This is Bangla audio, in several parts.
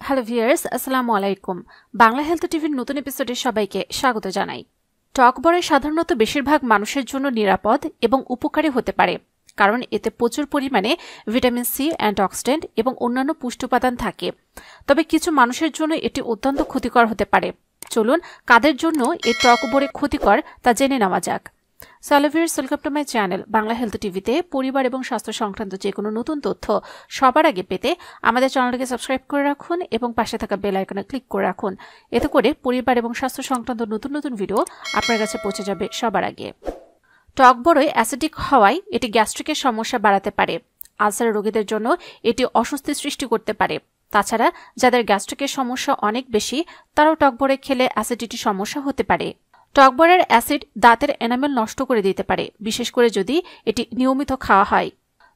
হ্যালো ভিউয়ার্স, আসসালামু আলাইকুম। বাংলা হেলথ টিভির নতুন এপিসোডে সবাইকে স্বাগত জানাই। টক বড়ই সাধারণত বেশিরভাগ মানুষের জন্য নিরাপদ এবং উপকারী হতে পারে, কারণ এতে প্রচুর পরিমাণে ভিটামিন সি, অ্যান্টিঅক্সিডেন্ট এবং অন্যান্য পুষ্টি উপাদান থাকে। তবে কিছু মানুষের জন্য এটি অত্যন্ত ক্ষতিকর হতে পারে। চলুন কাদের জন্য এই টক বড়ি ক্ষতিকর তা জেনে নেওয়া যাক। Hello viewers, welcome to my channel Bangla health টিভিতে পরিবার এবং স্বাস্থ্য সংক্রান্ত যে কোনো নতুন তথ্য সবার আগে পেতে আমাদের চ্যানেলটিকে সাবস্ক্রাইব করে রাখুন এবং পাশে থাকা বেল আইকনে ক্লিক করে রাখুন। এতে করে পরিবার এবং স্বাস্থ্য সংক্রান্ত নতুন নতুন ভিডিও আপনার কাছে পৌঁছে যাবে সবার আগে। টক বড়ই অ্যাসিডিক হওয়ায় এটি গ্যাস্ট্রিকের সমস্যা বাড়াতে পারে। আলসার রোগীদের জন্য এটি অস্বস্তি সৃষ্টি করতে পারে। তাছাড়া যাদের গ্যাস্ট্রিকের সমস্যা অনেক বেশি, তারাও টক বড়ই খেলে অ্যাসিডিটি সমস্যা হতে পারে। টক বড়ির অ্যাসিড দাঁতের এনামেল নষ্ট করে দিতে পারে, বিশেষ করে যদি এটি নিয়মিত খাওয়া হয়।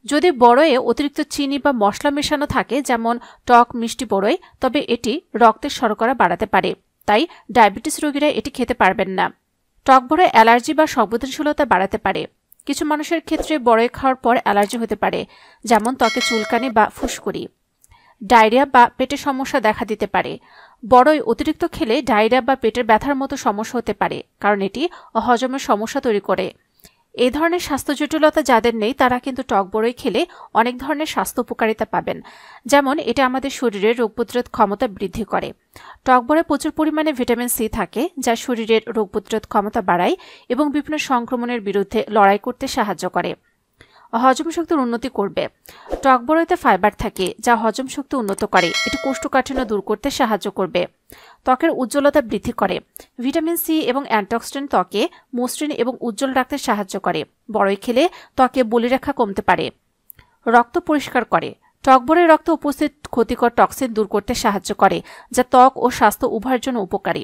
যদি বড়ইয়ে অতিরিক্ত চিনি বা মশলা মেশানো থাকে, যেমন টক মিষ্টি বড়ই, তবে এটি রক্তের শর্করা বাড়াতে পারে। তাই ডায়াবেটিস রোগীরা এটি খেতে পারবেন না। টক বড়ই অ্যালার্জি বা সংবেদনশীলতা বাড়াতে পারে। কিছু মানুষের ক্ষেত্রে বড়ই খাওয়ার পর অ্যালার্জি হতে পারে, যেমন ত্বকে চুলকানি বা ফুসকুড়ি। ডায়রিয়া বা পেটের সমস্যা দেখা দিতে পারে। বড়ই অতিরিক্ত খেলে ডায়রিয়া বা পেটের ব্যথার মতো সমস্যা হতে পারে, কারণ এটি হজমের সমস্যা তৈরি করে। এই ধরনের স্বাস্থ্য জটিলতা যাদের নেই, তারা কিন্তু টক বড়ই খেলে অনেক ধরনের স্বাস্থ্য উপকারিতা পাবেন। যেমন এটা আমাদের শরীরের রোগ প্রতিরোধ ক্ষমতা বৃদ্ধি করে। টক বড়ায় প্রচুর পরিমাণে ভিটামিন সি থাকে, যা শরীরের রোগ প্রতিরোধ ক্ষমতা বাড়ায় এবং বিভিন্ন সংক্রমণের বিরুদ্ধে লড়াই করতে সাহায্য করে। হজম শক্তির উন্নতি করবে। টক বড়ইতে ফাইবার থাকে, যা হজম শক্তি উন্নত করে। এটি কোষ্ঠকাঠিন্য দূর করতে সাহায্য করবে। ত্বকের উজ্জ্বলতা বৃদ্ধি করে। ভিটামিন সি এবং অ্যান্টিঅক্সিডেন্ট ত্বকে মসৃণ এবং উজ্জ্বল রাখতে সাহায্য করে। বড়ই খেলে ত্বকে বলিরেখা কমতে পারে। রক্ত পরিষ্কার করে। টক বড়ই রক্তে উপস্থিত ক্ষতিকর টক্সিন দূর করতে সাহায্য করে, যা ত্বক ও স্বাস্থ্য উভয়ের জন্য উপকারী।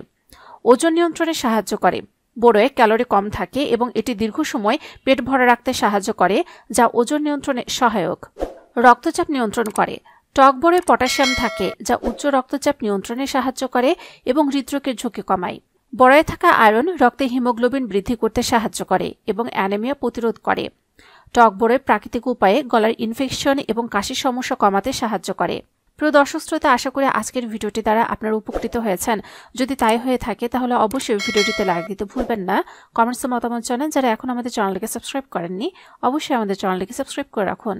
ওজন নিয়ন্ত্রণে সাহায্য করে। বড়ইয়ে ক্যালোরি কম থাকে এবং এটি দীর্ঘ সময় পেট ভরা রাখতে সাহায্য করে, যা ওজন নিয়ন্ত্রণে সহায়ক। রক্তচাপ নিয়ন্ত্রণ করে। টক বড়ইয়ে পটাশিয়াম থাকে, যা উচ্চ রক্তচাপ নিয়ন্ত্রণে সাহায্য করে এবং হৃদরোগের ঝুঁকি কমায়। বড়ইয়ে থাকা আয়রন রক্তে হিমোগ্লোবিন বৃদ্ধি করতে সাহায্য করে এবং অ্যানিমিয়া প্রতিরোধ করে। টক বড়ই প্রাকৃতিক উপায়ে গলার ইনফেকশন এবং কাশির সমস্যা কমাতে সাহায্য করে। প্রিয় দর্শক শ্রোতা, আশা করি আজকের ভিডিওটি দ্বারা আপনারা উপকৃত হয়েছেন। যদি তাই হয়ে থাকে তাহলে অবশ্যই ভিডিওটিতে লাইক দিতে ভুলবেন না। কমেন্টসে মতামত জানান। যারা এখন আমাদের চ্যানেলটিকে সাবস্ক্রাইব করেননি, অবশ্যই আমাদের চ্যানেলটিকে সাবস্ক্রাইব করে রাখুন।